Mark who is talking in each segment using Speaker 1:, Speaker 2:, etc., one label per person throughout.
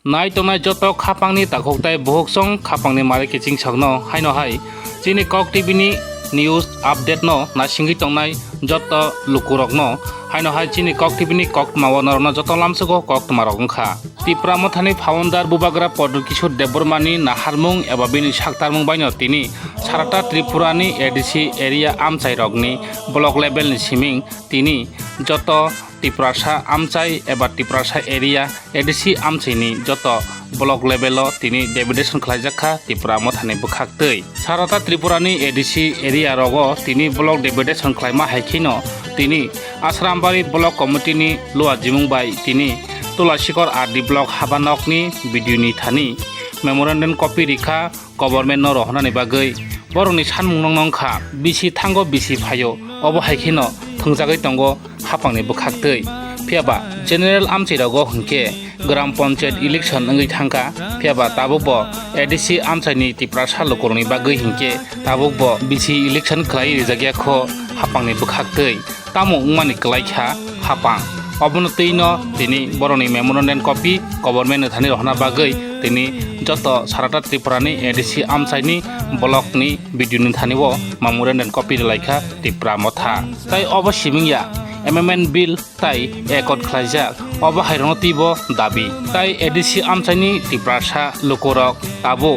Speaker 1: nai tongnai joto khapangni takoktai bohoksong khapangni mare kiching sakno haino hai chini kok tv ni news update no nasingi tongnai joto lukurok no haino hai chini kok tv ni kok mawono no joto lamsugo kok marok ongkha Tripura mothani founder bubagra Podukishor Debbormani naharmung eba bini saktarmung baino tini sarata Tripura ni ADC area amchai rokni block level ni siming tini joto Tripura amchai eba Tripura area ADC amchai ni joto block level o tini deputation khlaijakha Tripura mothani bukhaktei sarata Tripura ni ADC area rogo tini block deputation khlaima haikino tini Asrambari block committee ni loa jimung bai tini Tulasikor RD block habanokni video ni thani memorandum copy rikha government no rohna ni bagai boroni sanmung nongkha bisi thango bisi phayo obo haikino thungjagai tongo hapangni bukhaktei phiaba general amchirago hungke gram panchayat election ngai thangka phiaba tabukbo ADC amchaini Tripura lokorni bagai hingke tabukbo bisi election khlai rijagya kho hapangni bukhaktei tamo ungmani klaikha hapang অবনতি ন তিনি বরনি memorandum copy government Thani রহনা বাগৈ তিনি যত সারাটা ত্রিপুরানি ADC আমসাইনি ব্লকনি ভিডিওনি থানিও memorandum copy লাইখা Tripura মথা তাই অবশ্যমিয়া amendment বিল তাই একট খ্লাইজাক অব হাইরনতিব দাবি তাই এডিসি আমসাইনি ত্রিপুরা লোকরক তাবো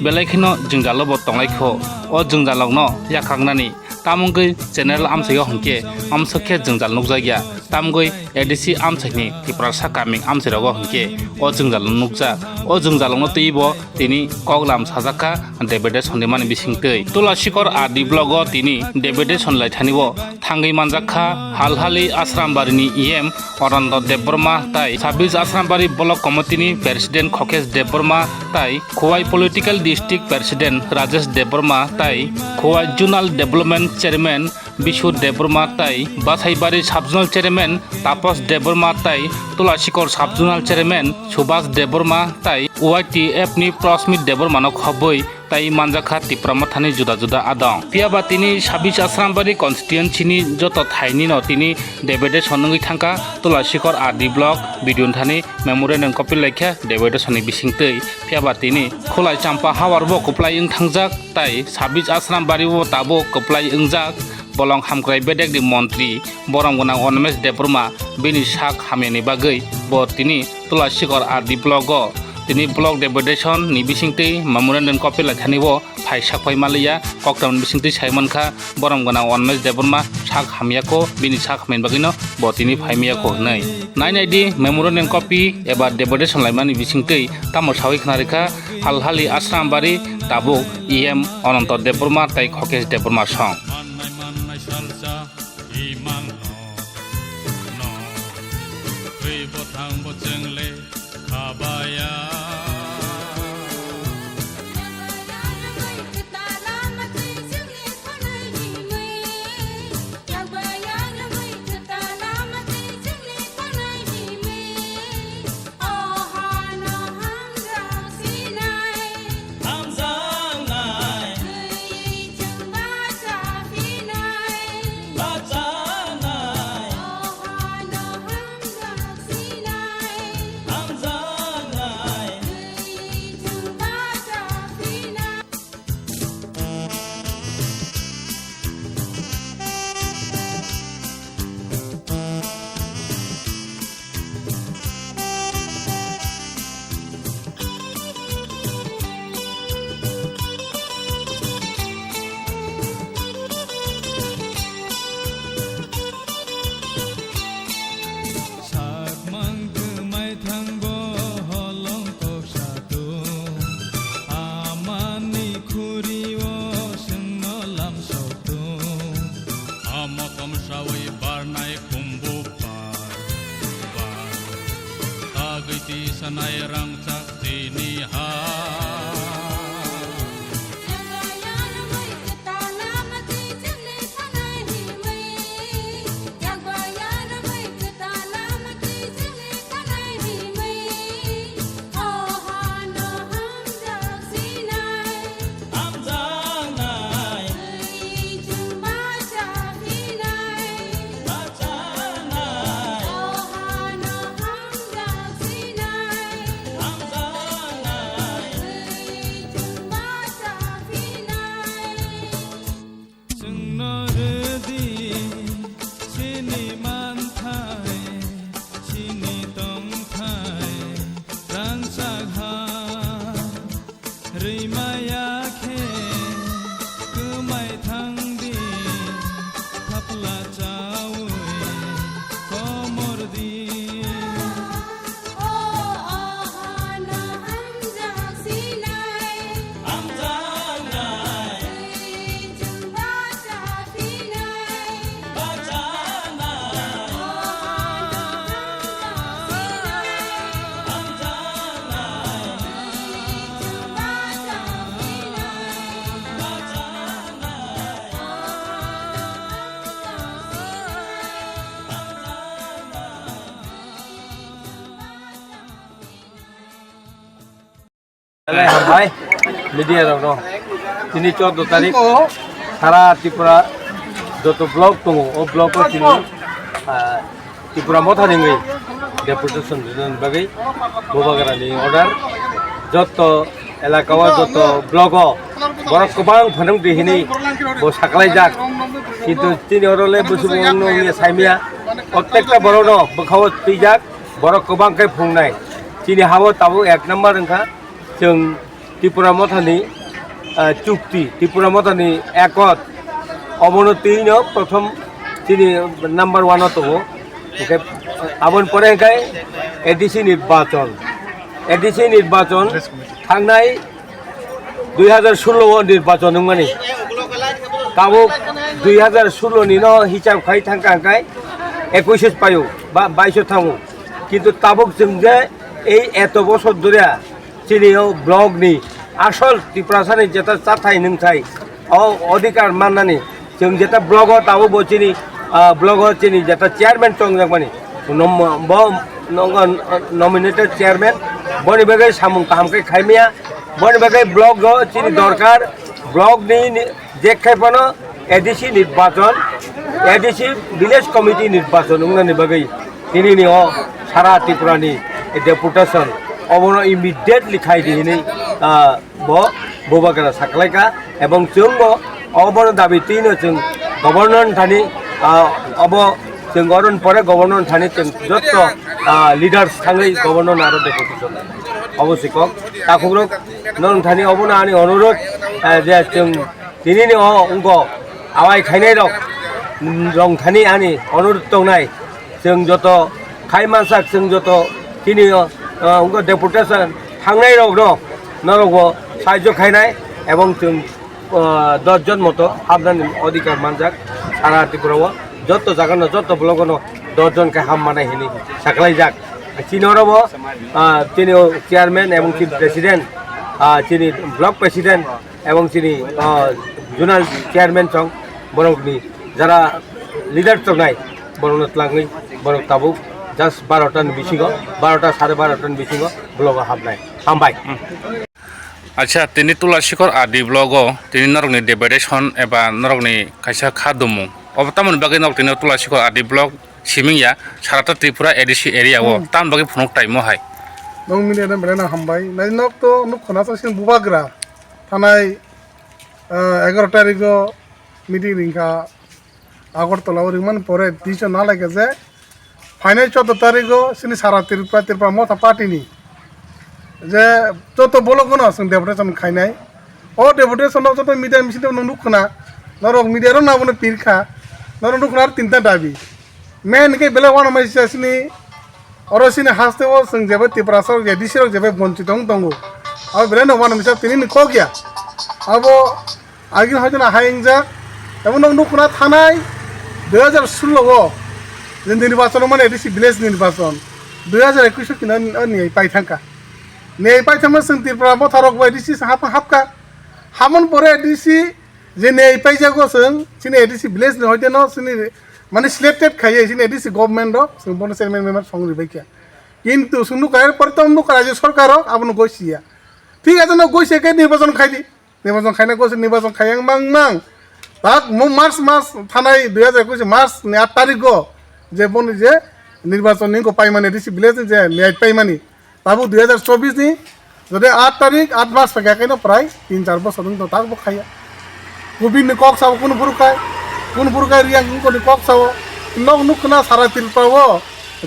Speaker 1: বেলাইখিনো जोंजालबो तंलाइखो अ जोंजालगनो याखांनानि तामुंगै जेनेरेल आमसाइयाव हंके आमसखे जोंजाल नुकजागिया तामुंगै एडिसि आमसाइनि Tripura कामिं आमसाइरावगो हंके अ जोंजाल नुकजा अ जोंजालनो तैबो तिनि कगलाम साजाखा डेपुटेशन नि माने बिसिंतै तुलासिकर आदि ब्लग तिनि डेपुटेशन लाइथानिबो थांगै मानजाखा हालहालि आश्रामबारिनि इएम अनन्त देबबर्मा ताई 26 आश्रामबारि ब्लक कमिटिनि प्रेसिडेंट खकेश देबबर्मा ताई Khowai political district president Rajesh Debbarma ताई खोवाई जुनाल डेभलपमेंट चेयरमैन बिशु देबबर्मा ताई बासाइबारि साबजुनाल चेयरमैन तापस देबबर्मा ताई तुलासिकर साबजुनाल चेयरमैन सुभाष देबबर्मा ताई OITF नि प्रस्मित देबबर्मानो खबै ताई मानजाखा Tripura माथानि जुदा जुदा आदं पियाबा तिनि 26 आश्रामबारि कन्स्टिट्युएन्सिनि जत थाइनि न तिनि डेपुटेशन नङै थांका तुलासिकर आदि ब्लक भिडिअ थानि मेमोरेन्डाम कपि लाइखा डेपुटेशननि बिसिंतै पियाबा तिनि खोलाय चाम्पा हावारबो कप्लाय ओं थांजाक ताई 26 आश्रामबारिबो ताबो कप्लाय ओंजाक बलं हामग्राय बेदेगनि मन्त्रि बरमगोनां अनमेश देबबर्मा बेनि साक हामेनि बागै ब तिनि तुलासिकर आदि ब्लक তিনি ব্লক ডেপুটেশন নি বিসিংতै মেমোরেন্ডাম कपि लाइथानिबो फाइ साकफाइ मालिया ककटाउन बिसिंतै साइमनखा बरमगोनां अनमेश देबबर्मा साक हामियाको बिनि साक हामेन बागिनो बतिनि फाइमियाको नै नाइनाइदि मेमोरेन्डाम कपि एबा डेपुटेशन लाइमानि बिसिंतै तामो सावै खनारिखा हालहालि आश्रामबारि ताबो इएम अनन्त देबबर्मा ताई खकेश देबबर्मा सं
Speaker 2: Sanay rang cak tini ha Hamza रैमायाखे गोमाय थांदि थाफ्ला चावै कमरदि
Speaker 3: Alay hambai media rok tini 14 tarik sara Tripura joto blog tongo o blog ko tini Tripura motha ningi deputation dinan bagai bobagara ni order joto elakawa joto blog o borok kobang phanung dihini bo saklai jak kintu tini orole busu bongno ni saimia prottekta borono bokhaw tijak borok kobang kai phungnai tini hawo tabu 1 number engka जों त्रिपुरा मथानि चुक्ति त्रिपुरा मथानि एकत अवनतिनो प्रथम তিনি number 1 তো ওকে আবন পরে গায় ADC নির্বাচন থাংনাই 2016 নির্বাচন মানে কাবো 2016 নি ন হিসাব খাই থাঙ্কাঙ্কাই 21 পায়ো বা 22 থামু কিন্তু তাবক जों যে এই এত বছর ধরে চিনিও ব্লগ নি আসল ত্রিপুরাসানি যেটা চাথাই নংসাই অধিকার মাননানি जों যেটা ব্লগ তাবো বচিনি ব্লগ চিনি যেটা চেয়ারম্যান টংজাকমানি নমিনেটেড চেয়ারম্যান বনি বাগে সামুং কাহামকে খাইমিয়া বনি বাগে ব্লগ চিনি দরকার ব্লগ নি যে খাইপানো এডিসি নির্বাচন এডিসি ভিলেজ কমিটি নির্বাচন উংনানি বাগে তিনি নি সারা ত্রিপুরানি ডেপুটেশন অবনো ইমিডিয়েটলি খাই দিহিনি ববাগারা সাকলাইকা এবং जों অবনো দাবি তিনো जों গভর্নর থানি अब जों गरन परे गभर्नर थानी जों जत लिडार्स थाङै गभर्नर आरो डेपुटेशन अवश्यक ताखुरक नन थानी अबना आनि अनुरोध जे जों दिनैनि अंग आवाय खायनाय रं थानी आनि अनुरोध दंनाय जों जत खायमानसाक जों जत दिनै अंग डेपुटेशन थांनाय रग नरग साहाय्य खायनाय এবং जों 10 জন মতো হামদানি অধিকার মানজাক সারা ত্রিপুরাও যত জাগানো যত ব্লগনো 10 জনকে হাম মানাই হিনি সাকলাই যাক চিনরব তিনি চেয়ারম্যান এবং তিনি প্রেসিডেন্ট তিনি ব্লক প্রেসিডেন্ট এবং তিনি জোনাল চেয়ারম্যান সং বরংনি যারা লিডার চংনাই বরংত লাঙ্গৈ বরং তাবু জাস্ট 12টার বিসিগো 12টা 12:30টার বিসিগো ব্লগ হামনাই হামবাই
Speaker 1: আচ্ছা তিনি তুলাসিকর আদি ব্লগ তিনি নরকনি ডেপুটেশন এবা নরকনি কাইসা খাদমু অবতামন বাগে নক তিনি তুলাসিকর আদি ব্লগ সিমিংয়া সারাটা ত্রিপুরা এডিসি এরিয়া ও তাম বাগে ফনক টাইমো হাই
Speaker 4: নং মিনিয়ান ব্রেনা হামবাই নাই নক তো নুক খনাসাসিন বুবাগ্রা থানাই 11 তারিখ মিটিং রিংকা আগরতলা রিমান পরে ডিসিশন না লাগে যে ফাইনাল 14 তারিখ সিনি সারা ত্রিপুরা মথা পার্টিনি যে যত বলগন আছে ডেপুটেশন খাইনাই ও ডেপুটেশন যত মিডিয়া মিছিল নুখনা নরক মিডিয়ারও না বনে পিরখা নরক নুখনার তিনটা দাবি মেন কে বেলা ওয়ান মাইসাসনি অরসিনি হাসতে ও সং যেবে ত্রিপুরা সরকার যে ডিসির যেবে বঞ্চিত দঙ্গো আর বেলা ওয়ান মাইসা তিনি ক গিয়া আবো আগে হয়তো না হাইংজা এবং নুখনা থানায় 2016 যে নির্বাচন মানে এডিসি ভিলেজ নির্বাচন 2021 কিনা নিয়ে পাই থাকা নেই পাইথামা जों ত্রিপুরা মথারক এডিসি হাপকা হামন পরে এডিসি যে নেই পাইজাগো जों সিনে এডিসি ভিলেজ হইতে ন সিনি মানে সিলেক্টেড খাইয়ে সিনে এডিসি গভর্নমেন্ট जों বন চেয়ারম্যান মেম্বার সংগ্রহ বাইকা কিন্তু সুন্দু কায়ের পরে তো অন্য রাজ্য সরকার আপন গইছিয়া ঠিক আছে না গইছে কে নির্বাচন খাইদি নির্বাচন খাইনা গইছে নির্বাচন খাইয়াং মাং তাক মার্চ থানায় 2021 মার্চ 8 তারিখ যে বনি যে নির্বাচন নিকো পাইমানে এডিসি ভিলেজ যে ন্যায় পাইমানি তাবু 2024 নি যদি 8 তারিখ 8 মাস থেকে কেন প্রায় 3-4 বছর তো তাক বখাইয়া গোবিন্দ কক সাব কোন ফুরকায় রিয়াং কোন কক সাব নক নুকনা সারা ত্রিপুরাও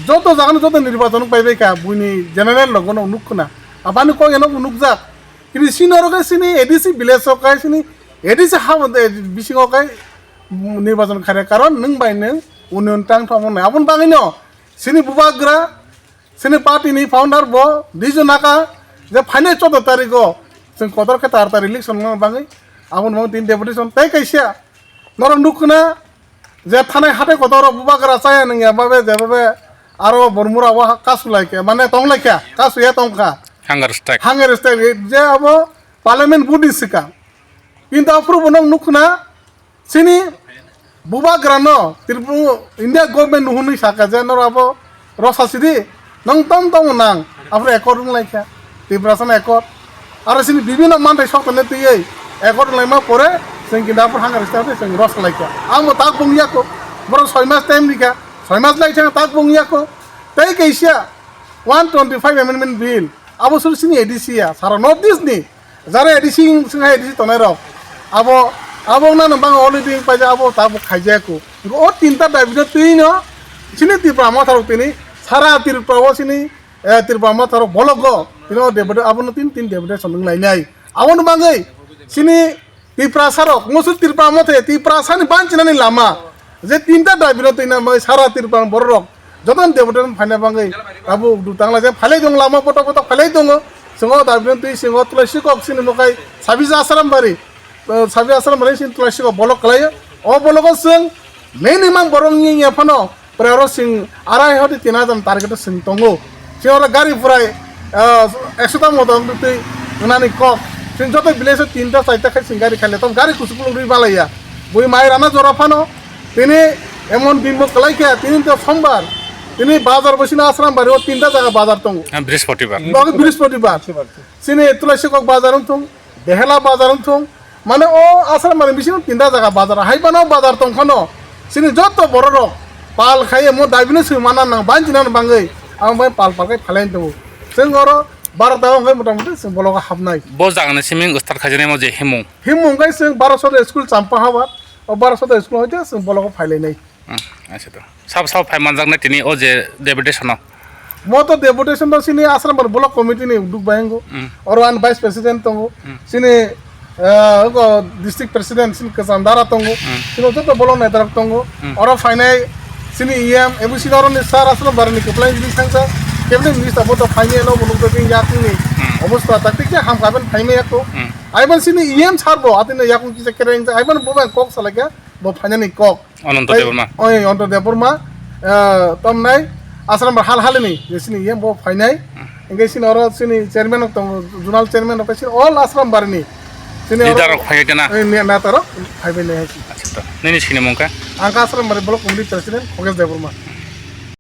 Speaker 4: যত জাগানো যত নির্বাচন পাইবে কা বুনি জেনারেল লগন নুকনা আবানি কই এনো নুকজা কিন্তু সিনরকে সিনি এডিসি ভিলেজকাই সিনি এডিসি বিসিঙকাই নির্বাচন খারে কারণ নों बाय नों उन्नयन टां थामोन आबुन बाङैनो सिनि बुबाग्रा सिनि पार्टीनि फाउन्डार ब दिजो नाका जे फाइने 14 तारिखो जों कदर के तार इलेक्शन बाङै आबुन मं दिन डेपुटेशन तै कैसिया नर नुखना जे थानाय हाथे कदर बुबाग्रा चाया नोंया बाबे जेबाबे आरो बरमुरा वा कासुलायके माने तंलायका कासुया तंका हांगार स्ट्राइक जे अब पार्लियामेंट बुदि सिका কিন্তু अप्रुव नों नुखना सिनि बुबाग्रानो तिरपु इंडिया गवर्नमेंट नुहुनै साका जे नर अब रसासिदि नों तम तम नां आफ्रे एकर्ड लायका तिब्रासन एकर्ड आरो सिनि बिभिन्न मानथाय सक्तने तैयै एकर्ड लायमा परे जों किदाफोर हांगार स्टाफे जों रस लायका आंबो ताक बुंगियाको बर 6 मास टाइम निका 6 मास लायथां ताक बुंगियाको तै कैसिया 125 अमेंडमेंट बिल आबो सुरसिनि एडिसिया सारा नॉर्थ ईस्ट नि जारे एडिसि जोंहा एडिसि तनाय र आबो ना नबां अलरेडी पाजे आबो ताबो खाइजाको ओ तीनटा दाबिनो तैनो सिनि तिरपा माथारो तिनि सारा तिरपाव सिनि तिरपा माथारो बलगो तिनो डेबुटे आबोनो तीन डेबुटे सन्दों लायनाय आबोनो बाङै सिनि तिरपा सारो मोसु तिरपा माथे तिरपा सानि बानचिनानि लामा जे तीनटा दाबिनो तैना मै सारा तिरपा बररक जतन डेबुटे फाइना बाङै आबो दुतांला जे फाले दं लामा पटक पटक फाले दङ जोङो दाबिनो तै सिङो तुलसी कक सिनि मकाय साबिजा आसारामबारि साबि आसारामबारि सिनि तुलसी कक बलक खालायो अ बलको जों मेन इमां बरंनि याफानो प्रारो सिं आराय हदि 3000 टारगेट सिं दङो सिङो गारि फुराय 100 ता मदन तै उनानि कक सिं जत विलेज 3टा 4टा खाय सिं गारि खाले तम गारि कुसुकुल रि बालाया बय माय राना जराफानो तिनि एमन दिन मो कलायके तिनि तो सोमवार तिनि बाजार बसिना आसारामबारि 3टा जागा बाजार दङ बृहस्पतिबार सिनि तुलसी कक बाजार दङ बेहला बाजार दङ माने ओ आसारामबारि बिसिनो 3टा जागा बाजार हायबानो बाजार दंखानो सिनि जत बररो पाल खायो मो दाबिनो सैमाना नां बानजिना बाङै आं बाय पाल पालखाय फालायन दङ जों अरो 12 ता ओंखाय मटामटी जों बलगा हाबनाय
Speaker 1: ब जागाने सिमिं स्टार्ट खाजनाय म जे
Speaker 4: हिमु गाय जों 1200 स्कुल चाम्पा हाबात ओ 1200 स्कुल होते जों बलगा फायलायनाय
Speaker 1: अच्छा तो सब फाइ मानजागनाय तिनि ओ जे डेपुटेशन
Speaker 4: म तो डेपुटेशन तो सिनि आसारामबारि ब्लक कमिटी नि दुक बायंगो और वन वाइस प्रेसिडेंट दङ सिनि डिस्ट्रिक्ट प्रेसिडेंट सिनि कसानदारा दङ सिनि जत बलक नेतार दङ और फाइनाय सिनि ईएम एबुसि नरनि सार आसारामबारि नि कप्लाय नि सांसा केबने मिनिस्टार बतो फाइनेलो बलक दबिं याकनि अवस्था तकतिके हाम गाबन फाइमेयाको आइबन सिनि ईएम सारबो आतिनो याकुन किसे केरें आइबन बोबा कक सालाके बो फाइनानि कक
Speaker 1: अनंत देवबर्मा
Speaker 4: अनंत देवबर्मा तमनाय आसारामबारि हाल हालनि सिनि ईएम बो फाइनाय इंगे सिनि और सिनि चेयरमैन दङ जुनाल चेयरमैन अफ सिनि ऑल आसारामबारिनि सिनि
Speaker 1: लीडर फाइटेना
Speaker 4: नेतार फाइबेले
Speaker 1: अच्छा तो नैनि सिनि मंका
Speaker 4: आंका Asharambari block committee president Khagesh Debbarma